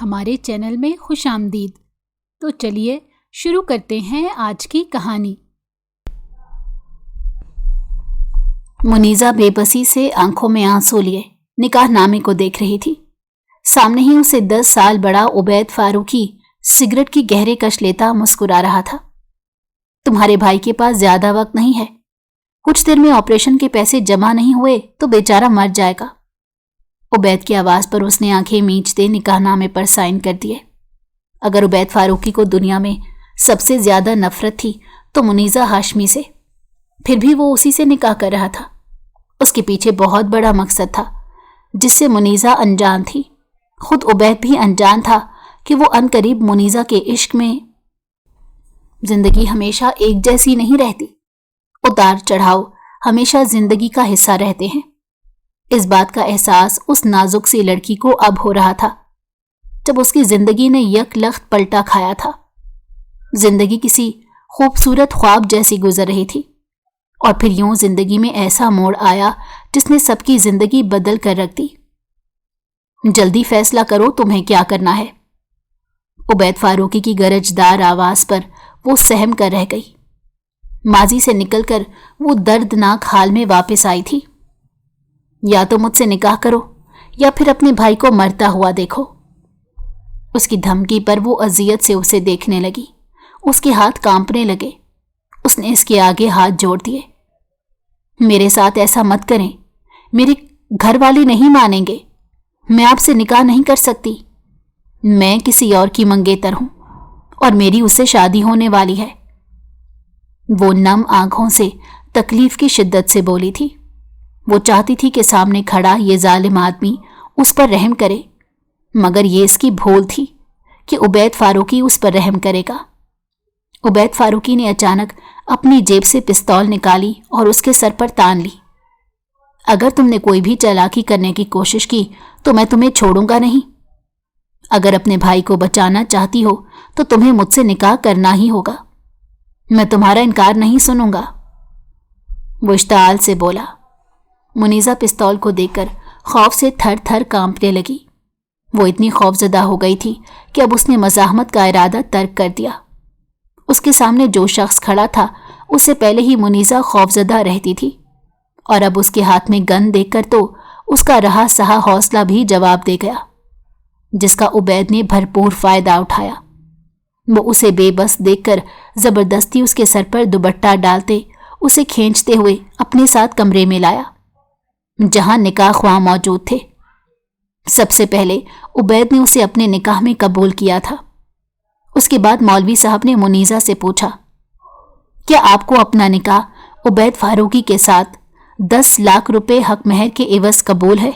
ہمارے چینل میں خوش آمدید۔ تو چلیے شروع کرتے ہیں آج کی کہانی۔ منیزہ بے بسی سے آنکھوں میں آنسو لیے نکاح نامے کو دیکھ رہی تھی۔ سامنے ہی اسے 10 سال بڑا عبید فاروقی سگریٹ کی گہرے کش لیتا مسکرا رہا تھا۔ تمہارے بھائی کے پاس زیادہ وقت نہیں ہے، کچھ دیر میں آپریشن کے پیسے جمع نہیں ہوئے تو بیچارہ مر جائے گا۔ عبید کی آواز پر اس نے آنکھیں میچتے نکاح نامے پر سائن کر دیے۔ اگر عبید فاروقی کو دنیا میں سب سے زیادہ نفرت تھی تو منیزہ ہاشمی سے، پھر بھی وہ اسی سے نکاح کر رہا تھا۔ اس کے پیچھے بہت بڑا مقصد تھا جس سے منیزہ انجان تھی۔ خود عبید بھی انجان تھا کہ وہ عنقریب منیزہ کے عشق میں۔ زندگی ہمیشہ ایک جیسی نہیں رہتی، اتار چڑھاؤ ہمیشہ زندگی کا حصہ رہتے ہیں۔ اس بات کا احساس اس نازک سی لڑکی کو اب ہو رہا تھا جب اس کی زندگی نے یک لخت پلٹا کھایا تھا۔ زندگی کسی خوبصورت خواب جیسی گزر رہی تھی اور پھر یوں زندگی میں ایسا موڑ آیا جس نے سب کی زندگی بدل کر رکھ دی۔ جلدی فیصلہ کرو تمہیں کیا کرنا ہے۔ عبید فاروقی کی گرجدار آواز پر وہ سہم کر رہ گئی۔ ماضی سے نکل کر وہ دردناک حال میں واپس آئی تھی۔ یا تو مجھ سے نکاح کرو یا پھر اپنے بھائی کو مرتا ہوا دیکھو۔ اس کی دھمکی پر وہ اذیت سے اسے دیکھنے لگی۔ اس کے ہاتھ کانپنے لگے۔ اس نے اس کے آگے ہاتھ جوڑ دیے۔ میرے ساتھ ایسا مت کریں، میرے گھر والے نہیں مانیں گے، میں آپ سے نکاح نہیں کر سکتی۔ میں کسی اور کی منگیتر ہوں اور میری اس سے شادی ہونے والی ہے۔ وہ نم آنکھوں سے تکلیف کی شدت سے بولی تھی۔ وہ چاہتی تھی کہ سامنے کھڑا یہ ظالم آدمی اس پر رحم کرے، مگر یہ اس کی بھول تھی کہ عبید فاروقی اس پر رحم کرے گا۔ عبید فاروقی نے اچانک اپنی جیب سے پستول نکالی اور اس کے سر پر تان لی۔ اگر تم نے کوئی بھی چالاکی کرنے کی کوشش کی تو میں تمہیں چھوڑوں گا نہیں۔ اگر اپنے بھائی کو بچانا چاہتی ہو تو تمہیں مجھ سے نکاح کرنا ہی ہوگا۔ میں تمہارا انکار نہیں سنوں گا، وہ اشتعال سے بولا۔ منیزہ پستول کو دیکھ کر خوف سے تھر تھر کانپنے لگی۔ وہ اتنی خوفزدہ ہو گئی تھی کہ اب اس نے مزاحمت کا ارادہ ترک کر دیا۔ اس کے سامنے جو شخص کھڑا تھا اس سے پہلے ہی منیزہ خوفزدہ رہتی تھی، اور اب اس کے ہاتھ میں گن دیکھ کر تو اس کا رہا سہا حوصلہ بھی جواب دے گیا، جس کا عبید نے بھرپور فائدہ اٹھایا۔ وہ اسے بے بس دیکھ کر زبردستی اس کے سر پر دوپٹہ ڈالتے اسے کھینچتے ہوئے اپنے ساتھ کمرے میں لایا جہاں نکاح خواہ موجود تھے۔ سب سے پہلے عبید نے اسے اپنے نکاح میں قبول کیا تھا۔ اس کے بعد مولوی صاحب نے منیزہ سے پوچھا، کیا آپ کو اپنا نکاح عبید فاروقی کے ساتھ 10 لاکھ روپے حق مہر کے عوض قبول ہے؟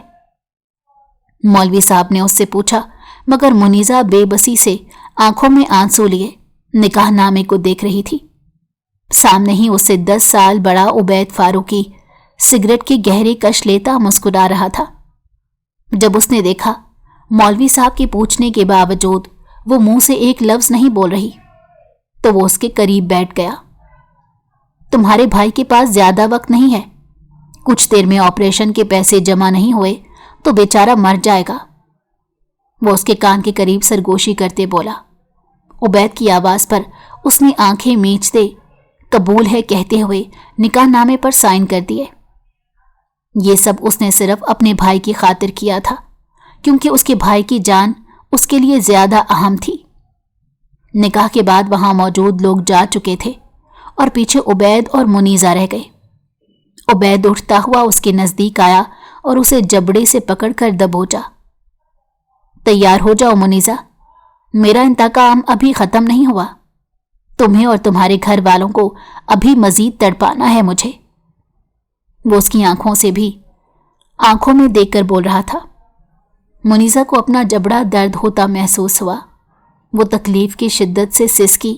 مولوی صاحب نے اس سے پوچھا، مگر منیزہ بے بسی سے آنکھوں میں آنسو لیے نکاح نامے کو دیکھ رہی تھی۔ سامنے ہی اسے 10 سال بڑا عبید فاروقی سگریٹ کی گہری کش لیتا مسکرا رہا تھا۔ جب اس نے دیکھا مولوی صاحب کے پوچھنے کے باوجود وہ منہ سے ایک لفظ نہیں بول رہی تو وہ اس کے قریب بیٹھ گیا۔ تمہارے بھائی کے پاس زیادہ وقت نہیں ہے، کچھ دیر میں آپریشن کے پیسے جمع نہیں ہوئے تو بیچارہ مر جائے گا، وہ اس کے کان کے قریب سرگوشی کرتے بولا۔ عبید کی آواز پر اس نے آنکھیں میچتے قبول ہے کہتے ہوئے نکاح نامے پر سائن کر دیے۔ یہ سب اس نے صرف اپنے بھائی کی خاطر کیا تھا، کیونکہ اس کے بھائی کی جان اس کے لیے زیادہ اہم تھی۔ نکاح کے بعد وہاں موجود لوگ جا چکے تھے اور پیچھے عبید اور منیزہ رہ گئے۔ عبید اٹھتا ہوا اس کے نزدیک آیا اور اسے جبڑے سے پکڑ کر دبوچا۔ تیار ہو جاؤ منیزہ، میرا انتقام ابھی ختم نہیں ہوا، تمہیں اور تمہارے گھر والوں کو ابھی مزید تڑپانا ہے مجھے۔ وہ اس کی آنکھوں سے بھی آنکھوں میں دیکھ کر بول رہا تھا۔ منیزہ کو اپنا جبڑا درد ہوتا محسوس ہوا۔ وہ تکلیف کی شدت سے سسکی،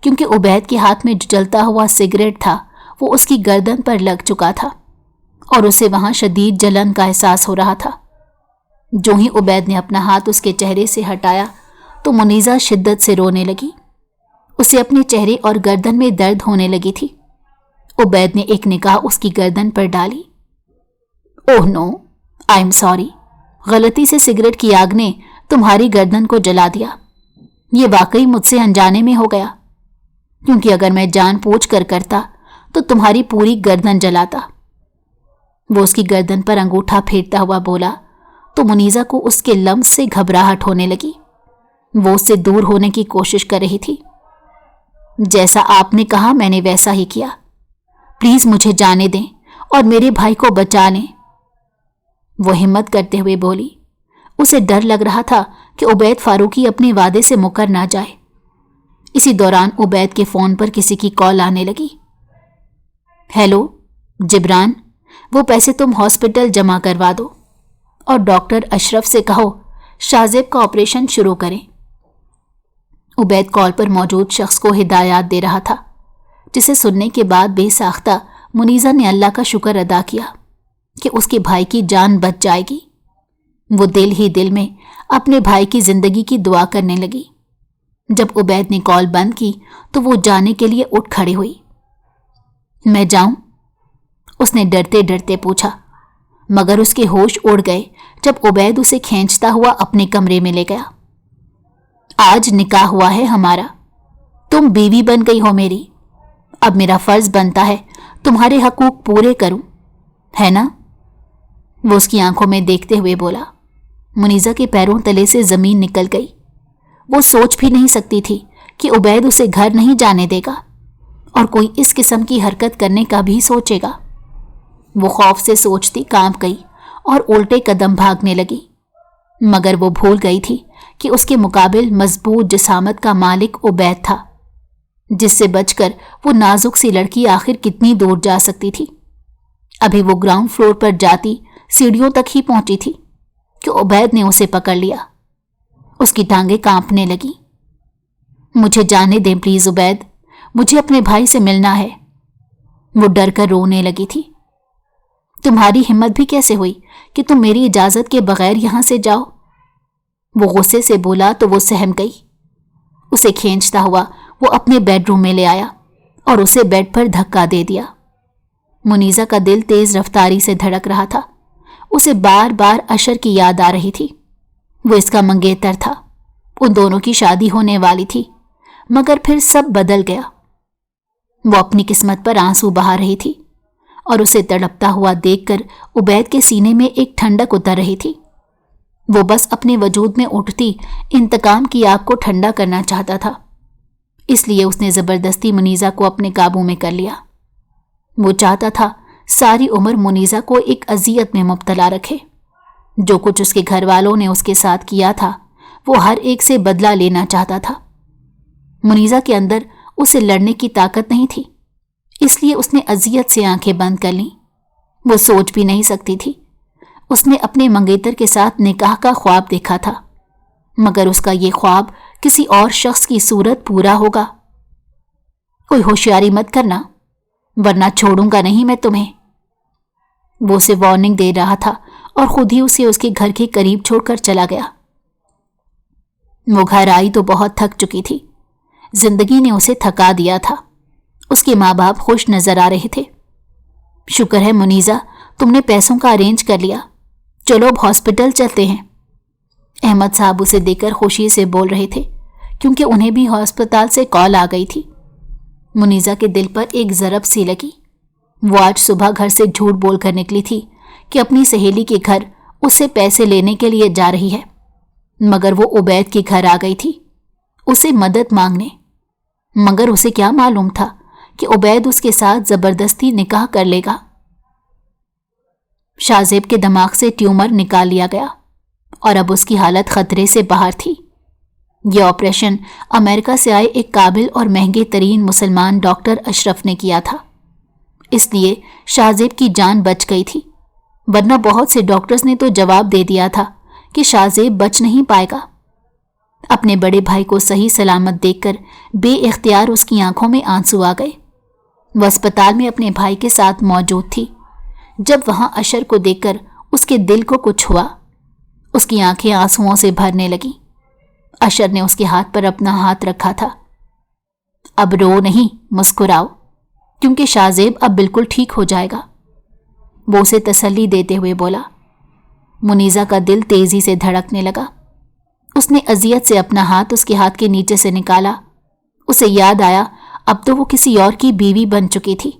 کیونکہ عبید کے ہاتھ میں جو جلتا ہوا سگریٹ تھا وہ اس کی گردن پر لگ چکا تھا اور اسے وہاں شدید جلن کا احساس ہو رہا تھا۔ جو ہی عبید نے اپنا ہاتھ اس کے چہرے سے ہٹایا تو منیزہ شدت سے رونے لگی۔ اسے اپنے چہرے اور گردن میں درد ہونے لگی تھی۔ عبید نے ایک نگاہ اس کی گردن پر ڈالی۔ اوہ نو، آئی ایم سوری، غلطی سے سگریٹ کی آگ نے तुम्हारी गर्दन को जला दिया। ये वाकई मुझसे अनजाने में हो गया, क्योंकि अगर मैं जानबूझकर करता तो तुम्हारी पूरी गर्दन जलाता। वो उसकी गर्दन पर अंगूठा फेरता हुआ बोला तो मुनीजा को उसके लम्स से घबराहट होने लगी। वो उससे दूर होने की कोशिश कर रही थी। जैसा आपने कहा मैंने वैसा ही किया। प्लीज मुझे जाने दें और मेरे भाई को बचा लें, वो हिम्मत करते हुए बोली। उसे डर लग रहा था कि उबैद फारूकी अपने वादे से मुकर ना जाए। इसी दौरान उबैद के फोन पर किसी की कॉल आने लगी। हेलो जिब्रान, वो पैसे तुम हॉस्पिटल जमा करवा दो और डॉक्टर अशरफ से कहो शाहजेब का ऑपरेशन शुरू करें। उबैद कॉल पर मौजूद शख्स को हिदायत दे रहा था, जिसे सुनने के बाद बेसाख्ता मुनीजा ने अल्लाह का शुक्र अदा किया कि उसके भाई की जान बच जाएगी। वो दिल ही दिल में अपने भाई की जिंदगी की दुआ करने लगी। जब उबैद ने कॉल बंद की तो वो जाने के लिए उठ खड़ी हुई। मैं जाऊं? उसने डरते डरते पूछा, मगर उसके होश उड़ गए जब उबैद उसे खींचता हुआ अपने कमरे में ले गया। आज निकाह हुआ है हमारा, तुम बीवी बन गई हो मेरी। अब मेरा फर्ज बनता है तुम्हारे हकूक पूरे करूं, है ना? वो उसकी आंखों में देखते हुए बोला। मुनीजा के पैरों तले से जमीन निकल गई। वो सोच भी नहीं सकती थी कि उबैद उसे घर नहीं जाने देगा और कोई इस किस्म की हरकत करने का भी सोचेगा। वो खौफ से सोचती कांप गई और उल्टे कदम भागने लगी, मगर वो भूल गई थी कि उसके मुकाबिल मजबूत जिसामत का मालिक उबैद था, जिससे बचकर वो नाजुक सी लड़की आखिर कितनी दूर जा सकती थी। अभी वो ग्राउंड फ्लोर पर जाती सीढ़ियों तक ही पहुंची थी कि उबैद ने उसे पकड़ लिया। उसकी टांगें कांपने लगी। मुझे जाने दें प्लीज उबैद, मुझे अपने भाई से मिलना है। वो डर कर रोने लगी थी। तुम्हारी हिम्मत भी कैसे हुई कि तुम मेरी इजाजत के बगैर यहां से जाओ? वो गुस्से से बोला तो वो सहम गई। उसे खींचता हुआ वो अपने बेडरूम में ले आया और उसे बेड पर धक्का दे दिया। मुनीजा का दिल तेज रफ्तारी से धड़क रहा था। उसे बार बार अशर की याद आ रही थी। वो इसका मंगेतर था, उन दोनों की शादी होने वाली थी, मगर फिर सब बदल गया। वो अपनी किस्मत पर आंसू बहा रही थी और उसे तड़पता हुआ देखकर उबैद के सीने में एक ठंडक उतर रही थी। वो बस अपने वजूद में उठती इंतकाम की आग को ठंडा करना चाहता था, इसलिए उसने जबरदस्ती मुनीजा को अपने काबू में कर लिया। वो चाहता था सारी उम्र मुनीजा को एक अजियत में मुब्तला रखे। जो कुछ उसके घर वालों ने उसके साथ किया था वो हर एक से बदला लेना चाहता था। मुनीजा के अंदर उसे लड़ने की ताकत नहीं थी, इसलिए उसने अजियत से आंखें बंद कर लीं। वो सोच भी नहीं सकती थी। उसने अपने मंगेतर के साथ निकाह का ख्वाब देखा था, मगर उसका ये ख्वाब किसी और शख्स की सूरत पूरा होगा। कोई होशियारी मत करना, वरना छोड़ूंगा नहीं मैं तुम्हें। वो उसे वार्निंग दे रहा था और खुद ही उसे उसके घर के करीब छोड़कर चला गया। वो घर आई तो बहुत थक चुकी थी। जिंदगी ने उसे थका दिया था। उसके माँ बाप खुश नजर आ रहे थे। शुक्र है मुनीजा, तुमने पैसों का अरेंज कर लिया, चलो अब हॉस्पिटल चलते हैं। अहमद साहब उसे देखकर खुशी से बोल रहे थे, क्योंकि उन्हें भी अस्पताल से कॉल आ गई थी। मुनीजा के दिल पर एक ज़रब सी लगी। वो आज सुबह घर से झूठ बोलकर निकली थी कि अपनी सहेली के घर उससे पैसे लेने के लिए जा रही है, मगर वो उबैद के घर आ गई थी उसे मदद मांगने। मगर उसे क्या मालूम था कि उबैद उसके साथ जबरदस्ती निकाह कर लेगा। शाहजेब के दिमाग से ट्यूमर निकाल लिया गया और अब उसकी हालत खतरे से बाहर थी। यह ऑपरेशन अमेरिका से आए एक काबिल और महंगे तरीन मुसलमान डॉक्टर अशरफ ने किया था, इसलिए शाहजेब की जान बच गई थी। वरना बहुत से डॉक्टर्स ने तो जवाब दे दिया था कि शाहजेब बच नहीं पाएगा। अपने बड़े भाई को सही सलामत देखकर बेइख्तियार उसकी आंखों में आंसू आ गए। वह अस्पताल में अपने भाई के साथ मौजूद थी। जब वहां अशर को देखकर उसके दिल को कुछ हुआ। उसकी आंखें आंसुओं से भरने लगीं। अशर ने उसके हाथ पर अपना हाथ रखा था। अब रो नहीं, मुस्कुराओ, क्योंकि शाहजेब अब बिल्कुल ठीक हो जाएगा, वो उसे तसल्ली देते हुए बोला। मुनीजा का दिल तेजी से धड़कने लगा। उसने अजियत से अपना हाथ उसके हाथ के नीचे से निकाला। उसे याद आया अब तो वो किसी और की बीवी बन चुकी थी।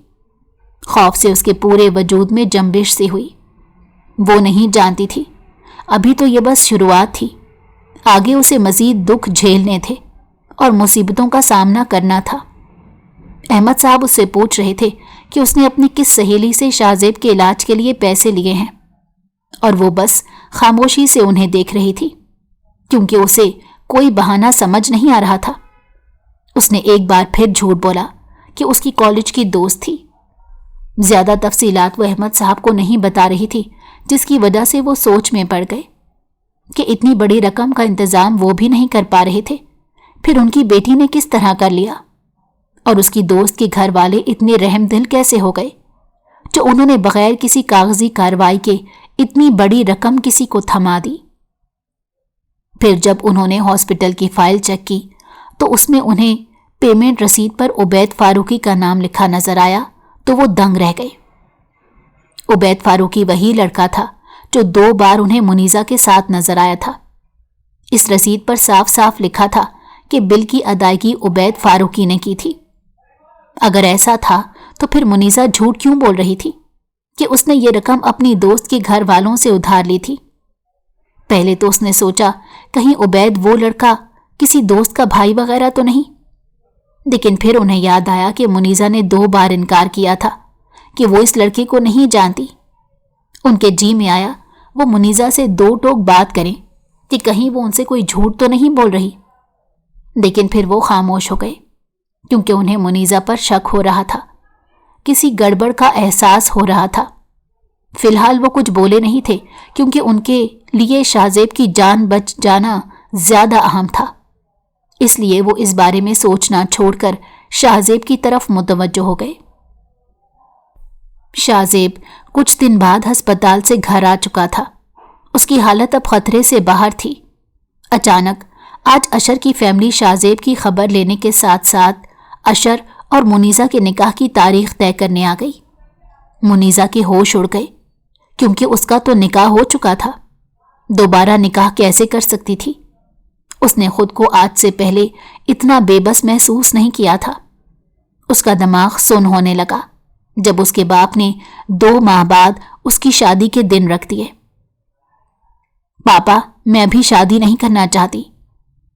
खौफ से उसके पूरे वजूद में जंबिश सी हुई। वो नहीं जानती थी अभी तो ये बस शुरुआत थी, आगे उसे मजीद दुख झेलने थे और मुसीबतों का सामना करना था। अहमद साहब उससे पूछ रहे थे कि उसने अपनी किस सहेली से शाहजेब के इलाज के लिए पैसे लिए हैं, और वो बस खामोशी से उन्हें देख रही थी क्योंकि उसे कोई बहाना समझ नहीं आ रहा था। उसने एक बार फिर झूठ बोला कि उसकी कॉलेज की दोस्त थी। ज्यादा तफसीलात वो अहमद साहब को नहीं बता रही थी, जिसकी वजह से वो सोच में पड़ गए कि इतनी बड़ी रकम का इंतजाम वो भी नहीं कर पा रहे थे, फिर उनकी बेटी ने किस तरह कर लिया, और उसकी दोस्त के घर वाले इतने रहमदिल कैसे हो गए जो उन्होंने बगैर किसी कागजी कार्रवाई के इतनी बड़ी रकम किसी को थमा दी। फिर जब उन्होंने हॉस्पिटल की फाइल चेक की तो उसमें उन्हें पेमेंट रसीद पर उबैद फारूकी का नाम लिखा नजर आया तो वो दंग रह गए। उबैद फारूकी वही लड़का था जो 2 बार उन्हें मुनीजा के साथ नजर आया था। इस रसीद पर साफ साफ लिखा था कि बिल की अदायगी उबैद फारूकी ने की थी। अगर ऐसा था तो फिर मुनीजा झूठ क्यों बोल रही थी कि उसने ये रकम अपनी दोस्त के घर वालों से उधार ली थी। पहले तो उसने सोचा कहीं उबैद वो लड़का किसी दोस्त का भाई वगैरह तो नहीं, लेकिन फिर उन्हें याद आया कि मुनीजा ने 2 बार इनकार किया था कि वो इस लड़के को नहीं जानती। उनके जी में आया वो मुनीजा से 2 टोक बात करें कि कहीं वो उनसे कोई झूठ तो नहीं बोल रही, लेकिन फिर वो खामोश हो गए क्योंकि उन्हें मुनीजा पर शक हो रहा था, किसी गड़बड़ का एहसास हो रहा था। फिलहाल वो कुछ बोले नहीं थे क्योंकि उनके लिए शाहजेब की जान बच जाना ज्यादा अहम था, इसलिए वो इस बारे में सोचना छोड़कर शाहजेब की तरफ मुतवज्जो हो गए। शाहजेब कुछ दिन बाद अस्पताल से घर आ चुका था। उसकी हालत अब खतरे से बाहर थी। अचानक आज अशर की फैमिली शाहजेब की खबर लेने के साथ साथ अशर और मुनीजा के निकाह की तारीख तय करने आ गई। मुनीजा के होश उड़ गए क्योंकि उसका तो निकाह हो चुका था, दोबारा निकाह कैसे कर सकती थी। उसने खुद को आज से पहले इतना बेबस महसूस नहीं किया था। उसका दिमाग सुन्न होने लगा जब उसके बाप ने 2 माह बाद उसकी शादी के दिन रख दिए। पापा, मैं अभी शादी नहीं करना चाहती।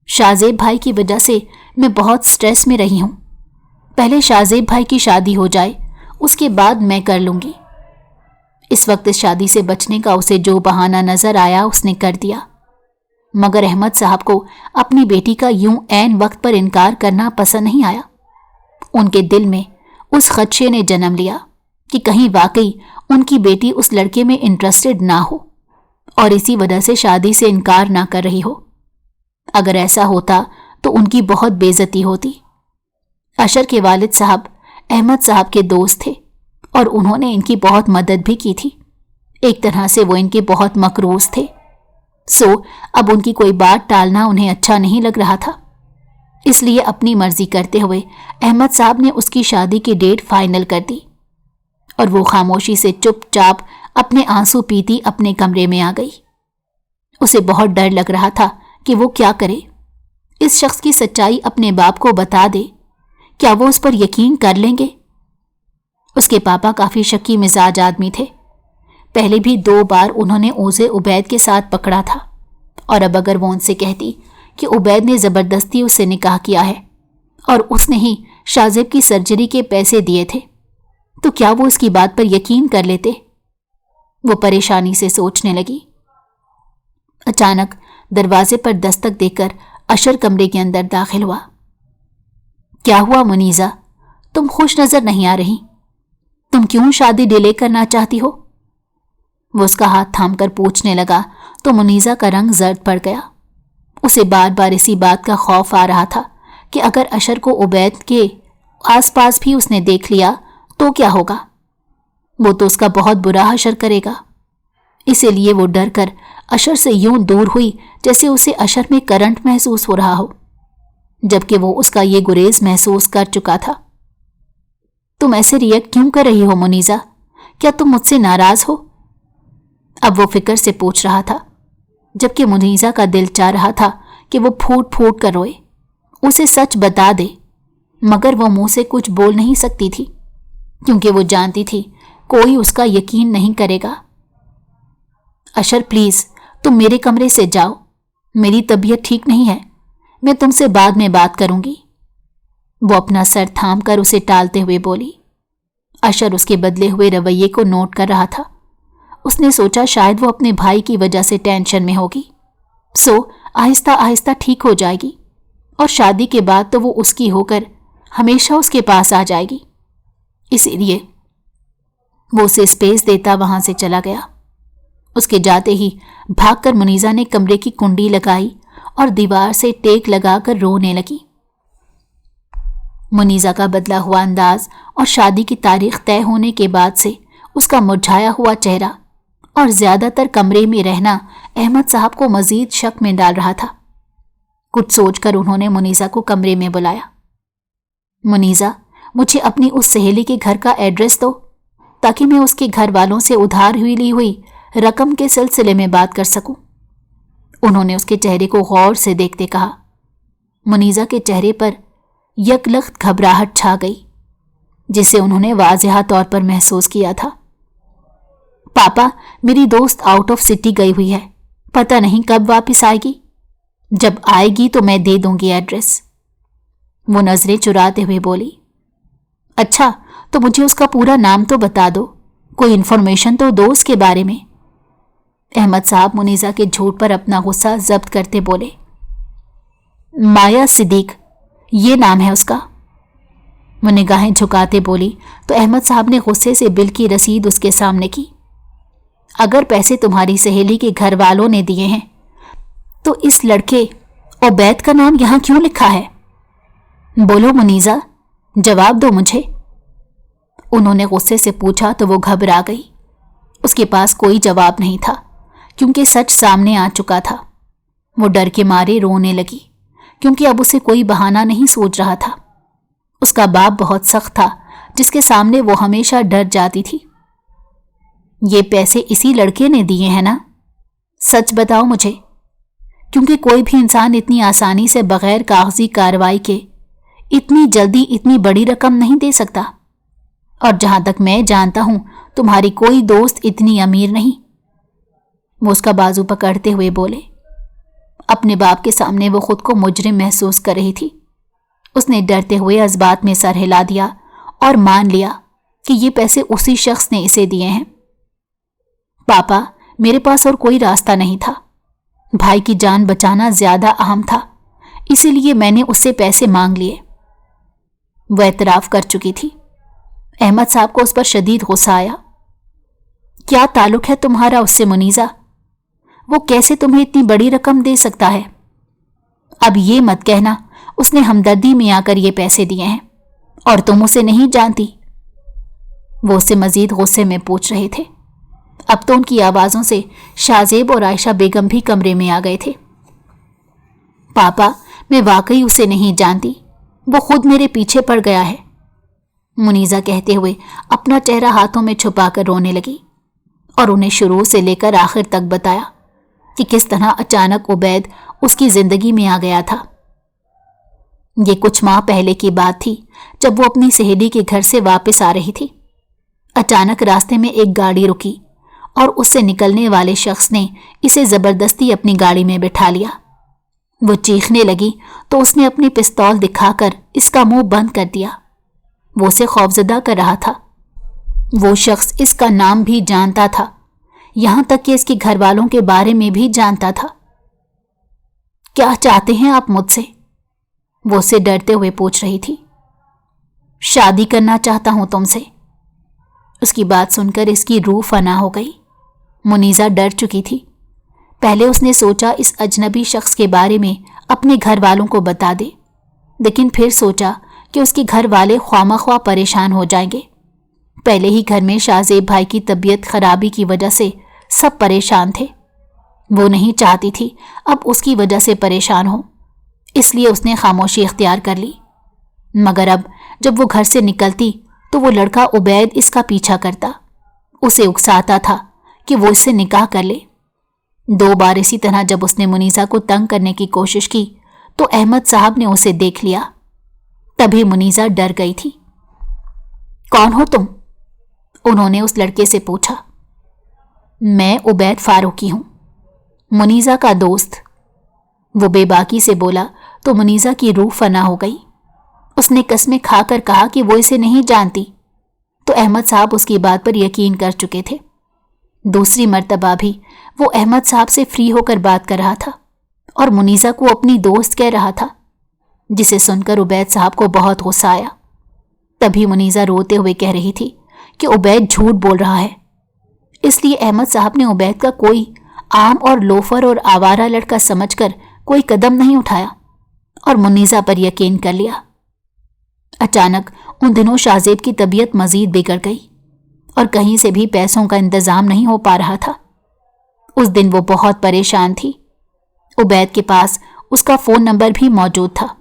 शाहजेब भाई की वजह से मैं बहुत स्ट्रेस में रही हूं। पहले शाहजेब भाई की शादी हो जाए, उसके बाद मैं कर लूंगी। इस वक्त इस शादी से बचने का उसे जो बहाना नजर आया उसने कर दिया, मगर अहमद साहब को अपनी बेटी का यूं ऐन वक्त पर इनकार करना पसंद नहीं आया। उनके दिल में उस खदशे ने जन्म लिया कि कहीं वाकई उनकी बेटी उस लड़के में इंटरेस्टेड ना हो और इसी वजह से शादी से इनकार ना कर रही हो। अगर ऐसा होता तो उनकी बहुत बेइज्जती होती। अशर के वालिद साहब अहमद साहब के दोस्त थे और उन्होंने इनकी बहुत मदद भी की थी। एक तरह से वो इनके बहुत मकरूज थे। सो अब उनकी कोई बात टालना उन्हें अच्छा नहीं लग रहा था, इसलिए अपनी मर्जी करते हुए अहमद साहब ने उसकी शादी की डेट फाइनल कर दी और वो खामोशी से चुपचाप अपने आंसू पीती अपने कमरे में आ गई। उसे बहुत डर लग रहा था कि वो क्या करे। इस शख्स की सच्चाई अपने बाप को बता दे, क्या वो उस पर यकीन कर लेंगे? उसके पापा काफी शक्की मिजाज आदमी थे। पहले भी 2 बार उन्होंने उसे उबैद के साथ पकड़ा था, और अब अगर वो उनसे कहती कि उबैद ने जबरदस्ती उससे निकाह किया है और उसने ही शाहजेब की सर्जरी के पैसे दिए थे, तो क्या वो इसकी बात पर यकीन कर लेते? वो परेशानी से सोचने लगी। अचानक दरवाजे पर दस्तक देकर अशर कमरे के अंदर दाखिल हुआ। क्या हुआ मुनीजा, तुम खुश नजर नहीं आ रही? तुम क्यों शादी डिले करना चाहती हो? वो उसका हाथ थामकर पूछने लगा तो मुनीजा का रंग जर्द पड़ गया। उसे बार बार इसी बात का खौफ आ रहा था कि अगर अशर को उबैद के आसपास भी उसने देख लिया तो क्या होगा। वो तो उसका बहुत बुरा हशर करेगा। इसीलिए वो डर कर अशर से यूं दूर हुई जैसे उसे अशर में करंट महसूस हो रहा हो, जबकि वो उसका ये गुरेज महसूस कर चुका था। तुम ऐसे रिएक्ट क्यों कर रही हो मुनीजा? क्या तुम मुझसे नाराज हो? अब वो फिक्र से पूछ रहा था, जबकि मुनीजा का दिल चाह रहा था कि वो फूट फूट कर रोए, उसे सच बता दे, मगर वो मुंह से कुछ बोल नहीं सकती थी क्योंकि वो जानती थी कोई उसका यकीन नहीं करेगा। अशर प्लीज तुम मेरे कमरे से जाओ, मेरी तबीयत ठीक नहीं है, मैं तुमसे बाद में बात करूंगी। वो अपना सर थाम कर उसे टालते हुए बोली। अशर उसके बदले हुए रवैये को नोट कर रहा था। उसने सोचा शायद वो अपने भाई की वजह से टेंशन में होगी, सो आहिस्ता आहिस्ता ठीक हो जाएगी और शादी के बाद तो वो उसकी होकर हमेशा उसके पास आ जाएगी। इसीलिए वो उसे स्पेस देता वहां से चला गया। उसके जाते ही भागकर मुनीजा ने कमरे की कुंडी लगाई और दीवार से टेक लगाकर रोने लगी। मुनीजा का बदला हुआ अंदाज और शादी की तारीख तय होने के बाद से उसका मुरझाया हुआ चेहरा और ज्यादातर कमरे में रहना अहमद साहब को मजीद शक में डाल रहा था। कुछ सोचकर उन्होंने मुनीजा को कमरे में बुलाया। मुनीजा, मुझे अपनी उस सहेली के घर का एड्रेस दो ताकि मैं उसके घर वालों से उधार ली हुई रकम के सिलसिले में बात कर सकूं। उन्होंने उसके चेहरे को गौर से देखते कहा। मुनीजा के चेहरे पर यकलख्त घबराहट छा गई जिसे उन्होंने वाज़ेह तौर पर महसूस किया था। पापा, मेरी दोस्त आउट ऑफ सिटी गई हुई है, पता नहीं कब वापस आएगी। जब आएगी तो मैं दे दूंगी एड्रेस। वो नजरें चुराते हुए बोली। अच्छा, तो मुझे उसका पूरा नाम तो बता दो, कोई इन्फॉर्मेशन तो दो उसके बारे में। अहमद साहब मुनीजा के झूठ पर अपना गुस्सा जब्त करते बोले। माया सिद्दीक, ये नाम है उसका। वो निगाहें झुकाते बोली तो अहमद साहब ने गुस्से से बिल की रसीद उसके सामने की। अगर पैसे तुम्हारी सहेली के घर वालों ने दिए हैं तो इस लड़के उबैद का नाम यहां क्यों लिखा है? बोलो मुनीजा, जवाब दो मुझे। उन्होंने गुस्से से पूछा तो वो घबरा गई। उसके पास कोई जवाब नहीं था क्योंकि सच सामने आ चुका था। वो डर के मारे रोने लगी क्योंकि अब उसे कोई बहाना नहीं सूझ रहा था। उसका बाप बहुत सख्त था जिसके सामने वो हमेशा डर जाती थी। ये पैसे इसी लड़के ने दिए हैं ना? सच बताओ मुझे, क्योंकि कोई भी इंसान इतनी आसानी से बगैर कागजी कार्रवाई के इतनी जल्दी इतनी बड़ी रकम नहीं दे सकता। और जहां तक मैं जानता हूं तुम्हारी कोई दोस्त इतनी अमीर नहीं। वो उसका बाजू पकड़ते हुए बोले। अपने बाप के सामने वो खुद को मुजरिम महसूस कर रही थी। उसने डरते हुए जज्बात में सर हिला दिया और मान लिया कि ये पैसे उसी शख्स ने इसे दिए हैं। पापा, मेरे पास और कोई रास्ता नहीं था। भाई की जान बचाना ज्यादा अहम था, इसीलिए मैंने उससे पैसे मांग लिए। वह एतराफ कर चुकी थी। अहमद साहब को उस पर शदीद गुस्सा आया। क्या ताल्लुक है तुम्हारा उससे मुनीजा? वो कैसे तुम्हें इतनी बड़ी रकम दे सकता है? अब ये मत कहना उसने हमदर्दी में आकर ये पैसे दिए हैं और तुम उसे नहीं जानती। वो उससे मजीद गुस्से में पूछ रहे थे। अब तो उनकी आवाजों से शाहजेब और आयशा बेगम भी कमरे में आ गए थे। पापा, मैं वाकई उसे नहीं जानती, वो खुद मेरे पीछे पड़ गया है, मुनीजा कहते हुए अपना चेहरा हाथों में छुपाकर रोने लगी और उन्हें शुरू से लेकर आखिर तक बताया कि किस तरह अचानक उबैद उसकी जिंदगी में आ गया था। ये कुछ माह पहले की बात थी जब वो अपनी सहेली के घर से वापस आ रही थी। अचानक रास्ते में एक गाड़ी रुकी और उससे निकलने वाले शख्स ने इसे जबरदस्ती अपनी गाड़ी में बिठा लिया। वो चीखने लगी तो उसने अपनी पिस्तौल दिखाकर इसका मुंह बंद कर दिया। वो उसे खौफजदा कर रहा था। वो शख्स इसका नाम भी जानता था, यहां तक कि इसके घर वालों के बारे में भी जानता था। क्या चाहते हैं आप मुझसे? वो उससे डरते हुए पूछ रही थी। शादी करना चाहता हूं तुमसे। उसकी बात सुनकर इसकी रूह फना हो गई। मुनीजा डर चुकी थी। पहले उसने सोचा इस अजनबी शख्स के बारे में अपने घर वालों को बता दे, लेकिन फिर सोचा कि उसके घर वाले ख्वामख्वा परेशान हो जाएंगे। पहले ही घर में शाहजेब भाई की तबीयत खराबी की वजह से सब परेशान थे। वो नहीं चाहती थी अब उसकी वजह से परेशान हो, इसलिए उसने खामोशी इख्तियार कर ली। मगर अब जब वो घर से निकलती तो वो लड़का उबैद इसका पीछा करता, उसे उकसाता था कि वो इससे निकाह कर ले। 2 बार इसी तरह जब उसने मुनीसा को तंग करने की कोशिश की तो अहमद साहब ने उसे देख लिया। तभी मुनीसा डर गई थी। कौन हो तुम? उन्होंने उस लड़के से पूछा। मैं उबैद फारूकी हूं, मुनीसा का दोस्त। वो बेबाकी से बोला तो मुनीसा की रूह फना हो गई। उसने कसमें खाकर कहा कि वो इसे नहीं जानती, तो अहमद साहब उसकी बात पर यकीन कर चुके थे। दूसरी मर्तबा भी वो अहमद साहब से फ्री होकर बात कर रहा था और मुनीसा को अपनी दोस्त कह रहा था, जिसे सुनकर उबैद साहब को बहुत गुस्सा आया। तभी मुनीसा रोते हुए कह रही थी कि उबैद झूठ बोल रहा है। इसलिए अहमद साहब ने उबैद का कोई आम और लोफर और आवारा लड़का समझकर कोई कदम नहीं उठाया और मुनीसा पर यकीन कर लिया। अचानक उन दिनों शाहजेब की तबीयत मजीद बिगड़ गई और कहीं से भी पैसों का इंतजाम नहीं हो पा रहा था। उस दिन वो बहुत परेशान थी। उबैद के पास उसका फ़ोन नंबर भी मौजूद था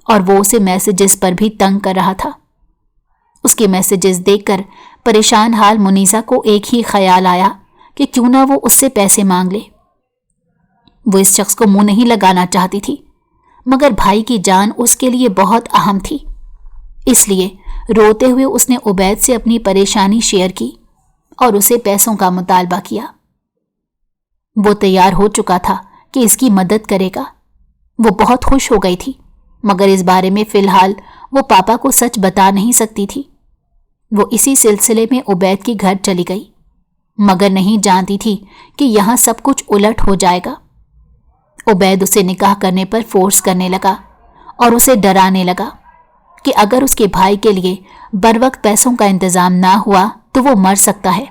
और वो उसे मैसेजेस पर भी तंग कर रहा था। उसके मैसेजेस देखकर परेशान हाल मुनीसा को एक ही ख्याल आया कि क्यों ना वो उससे पैसे मांग ले। वो इस शख्स को मुंह नहीं लगाना चाहती थी, मगर भाई की जान उसके लिए बहुत अहम थी। इसलिए रोते हुए उसने उबैद से अपनी परेशानी शेयर की और उसे पैसों का मुतालबा किया। वो तैयार हो चुका था कि इसकी मदद करेगा। वो बहुत खुश हो गई थी, मगर इस बारे में फिलहाल वो पापा को सच बता नहीं सकती थी। वो इसी सिलसिले में उबैद के घर चली गई, मगर नहीं जानती थी कि यहाँ सब कुछ उलट हो जाएगा। उबैद उसे निकाह करने पर फोर्स करने लगा और उसे डराने लगा कि अगर उसके भाई के लिए बरवक्त पैसों का इंतजाम ना हुआ तो वो मर सकता है।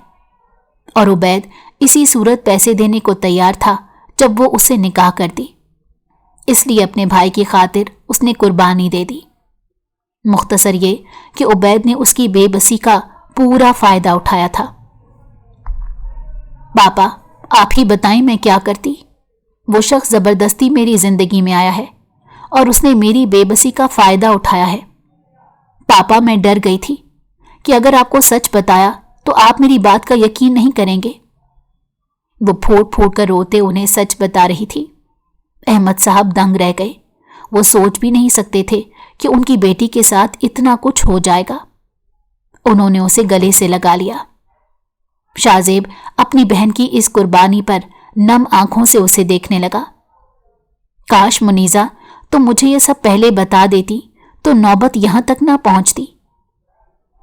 और उबैद इसी सूरत पैसे देने को तैयार था जब वो उससे निकाह कर दी। इसलिए अपने भाई की खातिर उसने कुर्बानी दे दी। मुख्तसर ये कि उबैद ने उसकी बेबसी का पूरा फायदा उठाया था। पापा, आप ही बताएं मैं क्या करती? वो शख्स जबरदस्ती मेरी जिंदगी में आया है और उसने मेरी बेबसी का फायदा उठाया है। पापा, मैं डर गई थी कि अगर आपको सच बताया तो आप मेरी बात का यकीन नहीं करेंगे। वो फूट फूट कर रोते उन्हें सच बता रही थी। अहमद साहब दंग रह गए। वो सोच भी नहीं सकते थे कि उनकी बेटी के साथ इतना कुछ हो जाएगा। उन्होंने उसे गले से लगा लिया। शाहजेब अपनी बहन की इस कुर्बानी पर नम आंखों से उसे देखने लगा। काश मुनीसा तुम मुझे ये सब पहले बता देती तो नौबत यहां तक ना पहुंचती,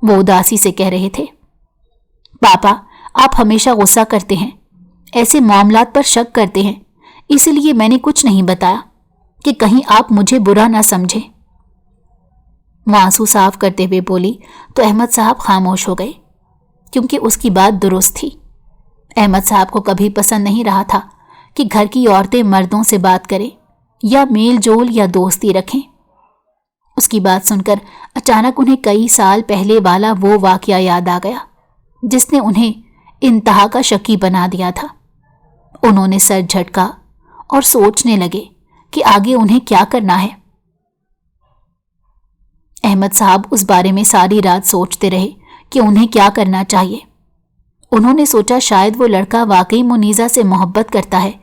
वो उदासी से कह रहे थे। पापा, आप हमेशा गुस्सा करते हैं, ऐसे मामलात पर शक करते हैं, इसलिए मैंने कुछ नहीं बताया कि कहीं आप मुझे बुरा ना समझें। वो आंसू साफ करते हुए बोली तो अहमद साहब खामोश हो गए, क्योंकि उसकी बात दुरुस्त थी। अहमद साहब को कभी पसंद नहीं रहा था कि घर की औरतें मर्दों से बात करें या मेल जोल या दोस्ती रखें। उसकी बात सुनकर अचानक उन्हें कई साल पहले वाला वो वाकया याद आ गया जिसने उन्हें इंतहा का शकी बना दिया था। उन्होंने सर झटका और सोचने लगे कि आगे उन्हें क्या करना है। अहमद साहब उस बारे में सारी रात सोचते रहे कि उन्हें क्या करना चाहिए। उन्होंने सोचा शायद वो लड़का वाकई मुनीसा से मोहब्बत करता है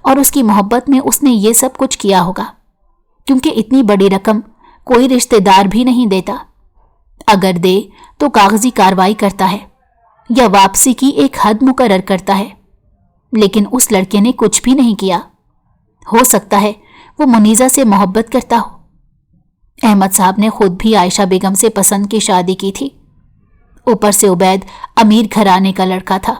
और उसकी मोहब्बत में उसने ये सब कुछ किया होगा, क्योंकि इतनी बड़ी रकम कोई रिश्तेदार भी नहीं देता। अगर दे तो कागजी कार्रवाई करता है या वापसी की एक हद मुकर्रर करता है, लेकिन उस लड़के ने कुछ भी नहीं किया। हो सकता है वो मुनीसा से मोहब्बत करता हो। अहमद साहब ने खुद भी आयशा बेगम से पसंद की शादी की थी। ऊपर से उबैद अमीर घराने का लड़का था।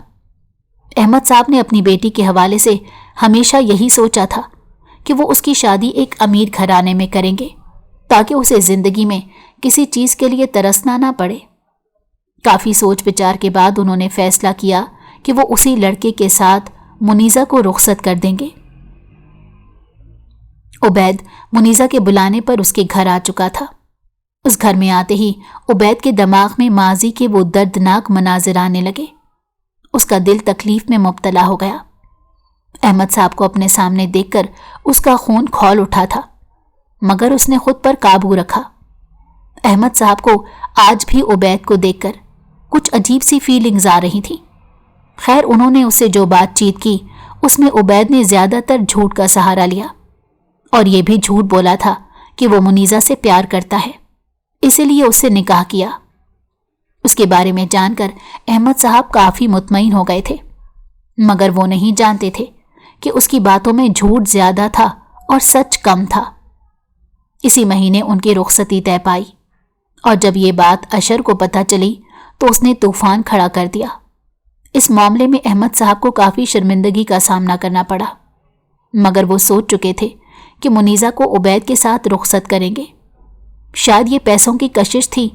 अहमद साहब ने अपनी बेटी के हवाले से हमेशा यही सोचा था कि वो उसकी शादी एक अमीर घराने में करेंगे ताकि उसे जिंदगी में किसी चीज के लिए तरसना ना पड़े। काफी सोच विचार के बाद उन्होंने फैसला किया कि वो उसी लड़के के साथ मुनीसा को रुखसत कर देंगे। उबैद मुनीसा के बुलाने पर उसके घर आ चुका था। उस घर में आते ही उबैद के दिमाग में माजी के वो दर्दनाक मनाजिर आने लगे। उसका दिल तकलीफ में मुब्तला हो गया। अहमद साहब को अपने सामने देखकर उसका खून खौल उठा था, मगर उसने खुद पर काबू रखा। अहमद साहब को आज भी उबैद को देखकर कुछ अजीब सी फीलिंग्स आ रही थी। खैर, उन्होंने उससे जो बातचीत की اس میں عبید نے زیادہ تر جھوٹ کا سہارا لیا اور یہ بھی جھوٹ بولا تھا کہ وہ منیزہ سے پیار کرتا ہے، اسی لیے اس سے نکاح کیا۔ اس کے بارے میں جان کر احمد صاحب کافی مطمئن ہو گئے تھے، مگر وہ نہیں جانتے تھے کہ اس کی باتوں میں جھوٹ زیادہ تھا اور سچ کم تھا۔ اسی مہینے ان کی رخصتی طے پائی، اور جب یہ بات اشر کو پتہ چلی تو اس نے طوفان کھڑا کر دیا۔ اس معاملے میں احمد صاحب کو کافی شرمندگی کا سامنا کرنا پڑا، مگر وہ سوچ چکے تھے کہ منیزہ کو عبید کے ساتھ رخصت کریں گے۔ شاید یہ پیسوں کی کشش تھی